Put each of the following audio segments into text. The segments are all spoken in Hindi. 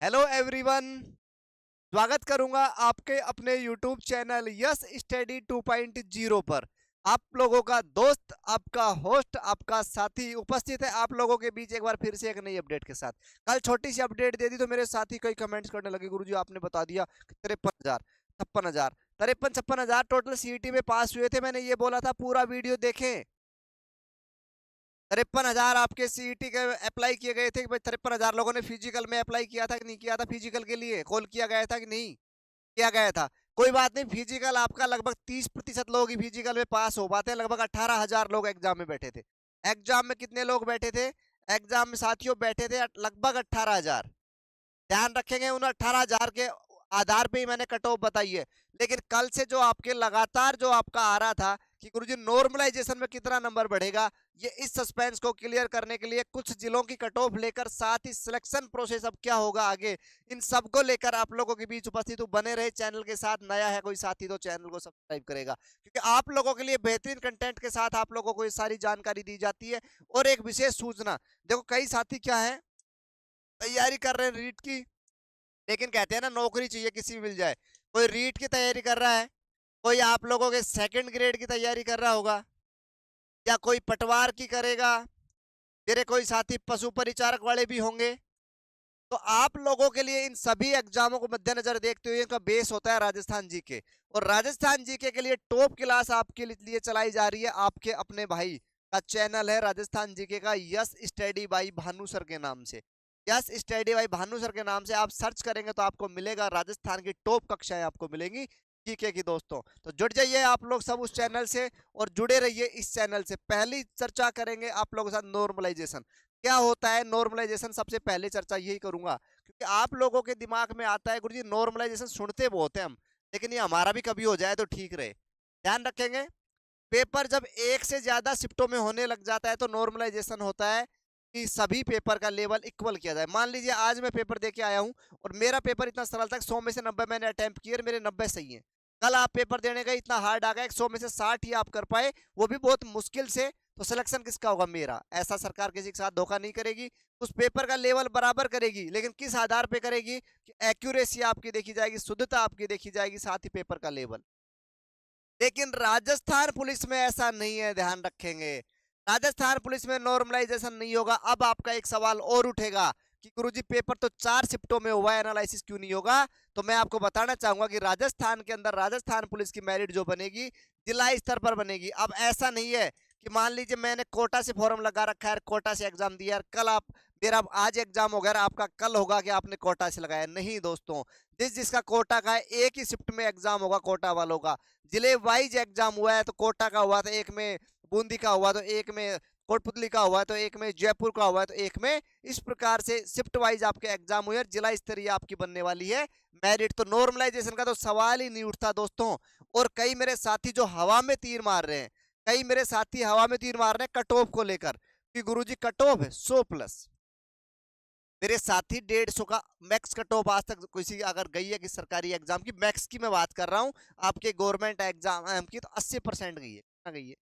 Hello everyone. स्वागत करूंगा आपके अपने यूट्यूब चैनल यस स्टडी 2.0 पर। आप लोगों का दोस्त, आपका होस्ट, आपका साथी उपस्थित है आप लोगों के बीच एक बार फिर से एक नई अपडेट के साथ। कल छोटी सी अपडेट दे दी तो मेरे साथी कई कमेंट्स करने लगे, गुरुजी आपने बता दिया कि 53,000 56,000 53,000 टोटल सीईटी में पास हुए थे। मैंने ये बोला था पूरा वीडियो देखें। 53,000 आपके सीईटी के अप्लाई किए गए थे कि भाई 53,000 लोगों ने फिजिकल में अप्लाई किया था कि नहीं किया था, फिजिकल के लिए कॉल किया गया था कि नहीं किया गया था। कोई बात नहीं, फिजिकल आपका लगभग 30% लोग ही फिजिकल में पास हो पाते हैं। लगभग 18,000 लोग एग्जाम में बैठे थे। एग्जाम में कितने लोग बैठे थे? एग्जाम में साथियों बैठे थे लगभग 18,000। ध्यान रखेंगे उन 18,000 के आधार पे ही मैंने कट ऑफ बताई है। लेकिन कल से जो आपके लगातार जो आपका आ रहा था कि गुरुजी नॉर्मलाइजेशन में कितना नंबर बढ़ेगा, ये इस सस्पेंस को क्लियर करने के लिए कुछ जिलों की कट ऑफ लेकर साथ ही सिलेक्शन प्रोसेस अब क्या होगा आगे, इन सबको लेकर आप लोगों के बीच उपस्थित हूं। बने रहे चैनल के साथ। नया है कोई साथी तो चैनल को सब्सक्राइब करेगा, क्योंकि आप लोगों के लिए बेहतरीन कंटेंट के साथ आप लोगों को ये सारी जानकारी दी जाती है। और एक विशेष सूचना, देखो कई साथी क्या है, तैयारी कर रहे हैं रीट की, लेकिन कहते हैं ना नौकरी चाहिए किसी भी मिल जाए। कोई रीट की तैयारी कर रहा है, कोई आप लोगों के सेकंड ग्रेड की तैयारी कर रहा होगा, या कोई पटवार की करेगा, तेरे कोई साथी पशु परिचारक वाले भी होंगे। तो आप लोगों के लिए इन सभी एग्जामों को मद्देनजर देखते हुए इनका बेस होता है राजस्थान जीके। और राजस्थान जीके के लिए टॉप क्लास आपके लिए चलाई जा रही है आपके अपने भाई का चैनल है राजस्थान जीके का, yes study by Bhanu sir के नाम से। Yes study by Bhanu sir के नाम से आप सर्च करेंगे तो आपको मिलेगा, राजस्थान की टॉप कक्षाएं आपको मिलेंगी जीके की। दोस्तों तो जुड़ जाइए आप लोग सब उस चैनल से और जुड़े रहिए इस चैनल से। पहली चर्चा करेंगे आप लोगों के साथ नॉर्मलाइजेशन क्या होता है। नॉर्मलाइजेशन सबसे पहले चर्चा यही करूंगा, क्योंकि आप लोगों के दिमाग में आता है गुरुजी नॉर्मलाइजेशन सुनते बहुत है हम, लेकिन ये हमारा भी कभी हो जाए तो ठीक रहे। ध्यान रखेंगे, पेपर जब एक से ज्यादा शिफ्टों में होने लग जाता है तो नॉर्मलाइजेशन होता है कि सभी पेपर का लेवल इक्वल किया जाए। मान लीजिए आज मैं पेपर दे के आया हूं और मेरा पेपर इतना सरल था, 100 में से 90 मैंने अटेम्प्ट किए और मेरे 90 सही है। कल आप पेपर देने गए, इतना हार्ड आ गया 100 में से 60 ही आप कर पाए, वो भी बहुत मुश्किल से। तो सिलेक्शन किसका होगा? मेरा। ऐसा सरकार किसी के साथ धोखा नहीं करेगी, उस पेपर का लेवल बराबर करेगी, लेकिन किस आधार पे करेगी कि एक्यूरेसी आपकी देखी जाएगी, शुद्धता आपकी देखी जाएगी, साथ ही पेपर का लेवल। लेकिन राजस्थान पुलिस में ऐसा नहीं है, ध्यान रखेंगे। राजस्थान पुलिस में नॉर्मलाइजेशन नहीं होगा। अब आपका एक सवाल और उठेगा कि गुरुजी पेपर तो 4 शिफ्टों में हुआ है, एनालिसिस क्यों नहीं होगा? तो मैं आपको बताना चाहूंगा कि राजस्थान के अंदर राजस्थान पुलिस की मेरिट जो बनेगी जिला स्तर पर बनेगी। अब ऐसा नहीं है कि मान लीजिए मैंने कोटा से फॉर्म लगा रखा है, कोटा से एग्जाम दिया, कल आप मेरा आज एग्जाम हो गया, आपका कल होगा कि आपने कोटा से लगाया। नहीं दोस्तों, जिस जिसका कोटा का है एक ही शिफ्ट में एग्जाम होगा कोटा वालों का। जिले वाइज एग्जाम हुआ है तो कोटा का हुआ तो एक में बूंदी का हुआ, तो एक में कोटपुतली का हुआ, तो एक में जयपुर का हुआ, तो एक में, इस प्रकार से शिफ्ट वाइज आपके एग्जाम हुए और जिला स्तरीय आपकी बनने वाली है मेरिट। तो नॉर्मलाइजेशन का तो सवाल ही नहीं उठता दोस्तों। और कई मेरे साथी जो हवा में तीर मार रहे हैं, कई मेरे साथी हवा में तीर मार रहे हैं कट ऑफ को लेकर कि गुरुजी कट ऑफ है 100+। मेरे साथी 150 का मैक्स कट ऑफ आज तक किसी अगर गई है कि सरकारी एग्जाम की, मैक्स की मैं बात कर रहा हूं, आपके गवर्नमेंट एग्जाम की तो 80% गई है। कितना गई है?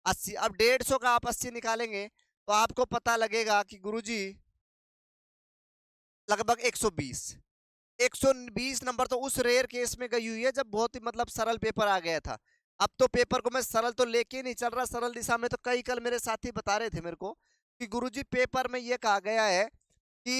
80। अब 150 का आप 80 निकालेंगे तो आपको पता लगेगा कि गुरुजी लगभग 120। 120 नंबर तो उस रेयर केस में गई हुई है जब बहुत ही मतलब सरल पेपर आ गया था। अब तो पेपर को मैं सरल तो लेके नहीं चल रहा, सरल दिशा में। तो कई कल मेरे साथी बता रहे थे मेरे को कि गुरुजी पेपर में ये कहा गया है कि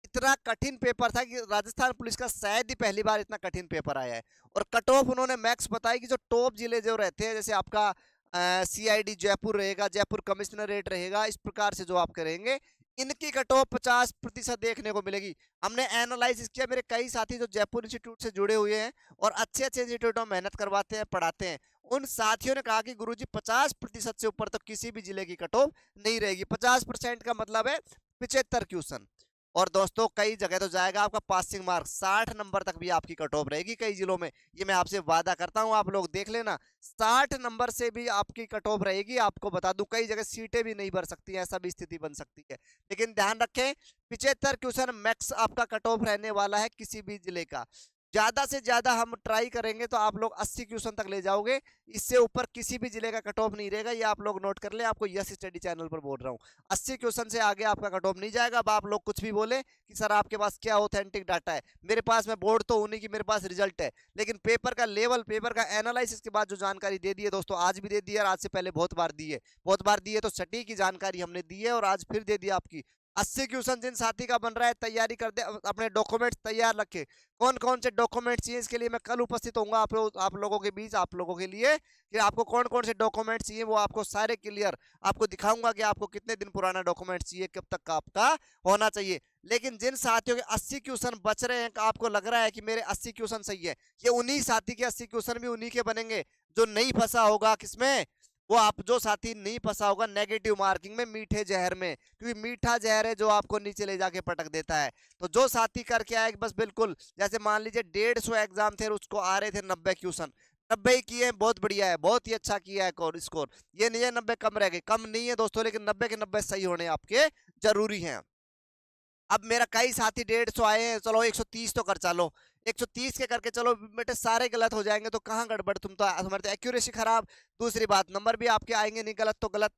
इतना कठिन पेपर था कि राजस्थान पुलिस का शायद ही पहली बार इतना कठिन पेपर आया है। और कट ऑफ उन्होंने मैक्स बताई कि जो टॉप जिले जो रहते हैं, जैसे आपका सीआईडी जयपुर रहेगा, जयपुर कमिश्नरेट रहेगा, इस प्रकार से जो आप करेंगे इनकी कट ऑफ 50% देखने को मिलेगी। हमने एनालाइसिस किया, मेरे कई साथी जो जयपुर इंस्टीट्यूट से जुड़े हुए हैं और अच्छे अच्छे इंस्टीट्यूटों में मेहनत करवाते हैं, पढ़ाते हैं, उन साथियों ने कहा कि गुरुजी 50% से ऊपर तो किसी भी जिले की कट ऑफ नहीं रहेगी। 50% का मतलब है 75 क्वेश्चन। और दोस्तों कई जगह तो जाएगा आपका पासिंग मार्क, 60 नंबर तक भी आपकी कट ऑफ रहेगी कई जिलों में। ये मैं आपसे वादा करता हूं, आप लोग देख लेना, 60 नंबर से भी आपकी कट ऑफ रहेगी। आपको बता दूं कई जगह सीटें भी नहीं भर सकती हैं, ऐसा भी स्थिति बन सकती है। लेकिन ध्यान रखें 75 क्वेश्चन मैक्स आपका कट ऑफ रहने वाला है किसी भी जिले का। ज्यादा से ज्यादा हम ट्राई करेंगे तो आप लोग 80 क्वेश्चन तक ले जाओगे। इससे ऊपर किसी भी जिले का कट ऑफ नहीं रहेगा, ये आप लोग नोट कर ले, आपको यस स्टडी चैनल पर बोल रहा हूँ। 80 क्वेश्चन से आगे आपका कट ऑफ नहीं जाएगा। अब आप लोग कुछ भी बोले कि सर आपके पास क्या ऑथेंटिक डाटा है, मेरे पास में बोर्ड तो होने की मेरे पास रिजल्ट है, लेकिन पेपर का लेवल, पेपर का एनालिसिस के बाद जो जानकारी दे दी है दोस्तों, आज भी दे दी है और आज से पहले बहुत बार दी है, बहुत बार दी है, तो सटीक की जानकारी हमने दी है और आज फिर दे दी आपकी। 80 क्वेश्चन जिन साथी का बन रहा है तैयारी कर दे, अपने डॉक्यूमेंट्स तैयार रखे। कौन कौन से डॉक्यूमेंट चाहिए इसके लिए मैं कल उपस्थित होऊंगा आप लोगों के बीच, आप लोगों के लिए कि आपको कौन कौन से डॉक्यूमेंट चाहिए, वो आपको सारे क्लियर आपको दिखाऊंगा कि आपको कितने दिन पुराना डॉक्यूमेंट चाहिए, कब तक का आपका होना चाहिए। लेकिन जिन साथियों के 80 क्वेश्चन बच रहे हैं, आपको लग रहा है कि मेरे 80 क्वेश्चन सही है, ये उन्हीं साथी के 80 क्वेश्चन भी उन्हीं के बनेंगे जो नहीं फंसा होगा किसमें, वो आप जो साथी नहीं फंसा होगा नेगेटिव मार्किंग में, मीठे जहर में, क्योंकि मीठा जहर है जो आपको नीचे ले जाके पटक देता है। तो जो साथी करके आए बस बिल्कुल, जैसे मान लीजिए 150 एग्जाम थे, उसको आ रहे थे 90 क्वेश्चन, 90 ही किए, बहुत बढ़िया है, बहुत ही अच्छा किया है स्कोर। ये नहीं है 90 कम रह गए, कम नहीं है दोस्तों, लेकिन 90 के 90 सही होने आपके जरूरी हैं। अब मेरा कई साथी 150 आए हैं, चलो 130 तो कर चलो, 130 के करके चलो बेटे, सारे गलत हो जाएंगे तो कहाँ गड़बड़, तुम्हारी तो एक्यूरेसी खराब। दूसरी बात, नंबर भी आपके आएंगे नहीं, गलत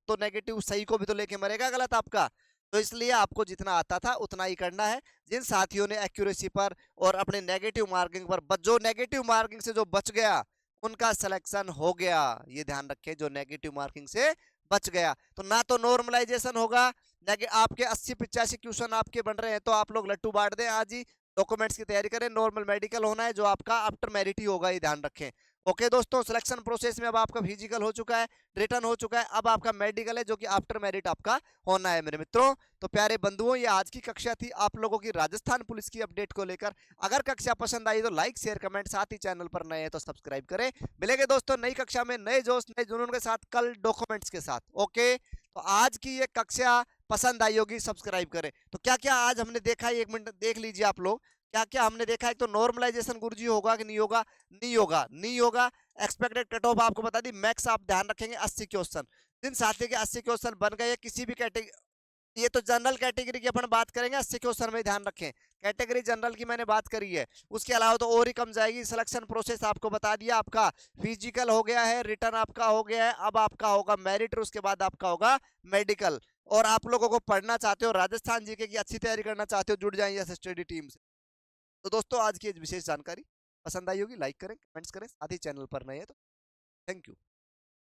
तो नेगेटिव, सही को भी तो लेके मरेगा गलत आपका। तो इसलिए आपको जितना आता था उतना ही करना है। जिन साथियों ने एक्यूरेसी पर और अपने नेगेटिव मार्किंग पर जो नेगेटिव मार्किंग से जो बच गया उनका सिलेक्शन हो गया, ये ध्यान रखें, जो नेगेटिव मार्किंग से बच गया। तो ना तो नॉर्मलाइजेशन होगा, आपके 80-85 क्वेश्चन आपके बन रहे हैं तो आप लोग लट्टू बांट दें आज ही, डॉक्यूमेंट्स की तैयारी करें, नॉर्मल मेडिकल होना है जो आपका आफ्टर मेरिट ही होगा, ये ध्यान रखें। ओके दोस्तों, सिलेक्शन प्रोसेस में अब आपका फिजिकल हो चुका है, रिटर्न हो चुका है, अब आपका मेडिकल है जो कि आफ्टर मेरिट आपका होना है मेरे मित्रों। तो प्यारे बंधुओं, ये आज की कक्षा थी आप लोगों की राजस्थान पुलिस की अपडेट को लेकर। अगर कक्षा पसंद आई तो लाइक शेयर कमेंट, साथ ही चैनल पर नए हैं तो सब्सक्राइब करें। मिलेंगे दोस्तों नई कक्षा में नए जोश नए जुनून के साथ, कल डॉक्यूमेंट्स के साथ। ओके, तो आज की ये कक्षा पसंद आई होगी, सब्सक्राइब करें। तो क्या क्या आज हमने देखा है, 1 मिनट देख लीजिए आप लोग, क्या क्या हमने देखा है। तो नॉर्मलाइजेशन गुरुजी होगा कि नहीं होगा, नहीं होगा, नहीं होगा। एक्सपेक्टेड कट ऑफ आपको बता दी, मैक्स आप ध्यान रखेंगे 80 क्वेश्चन। जिन साथी के 80 क्वेश्चन बन गए किसी भी कैटेगरी, ये तो जनरल कैटेगरी की अपन बात करेंगे, 80 क्वेश्चन में ध्यान रखें, कैटेगरी जनरल की मैंने बात करी है। उसके अलावा तो और ही कम जाएगी। सिलेक्शन प्रोसेस आपको बता दिया, आपका फिजिकल हो गया है, रिटर्न आपका हो गया है, अब आपका होगा मेरिट, उसके बाद आपका होगा मेडिकल। और आप लोगों को पढ़ना चाहते हो, राजस्थान जीके की अच्छी तैयारी करना चाहते हो, जुड़ जाइए इस स्टडी टीम से। तो दोस्तों आज की विशेष जानकारी पसंद आई होगी, लाइक करें, कमेंट्स करें, साथ ही चैनल पर नए हैं तो थैंक यू।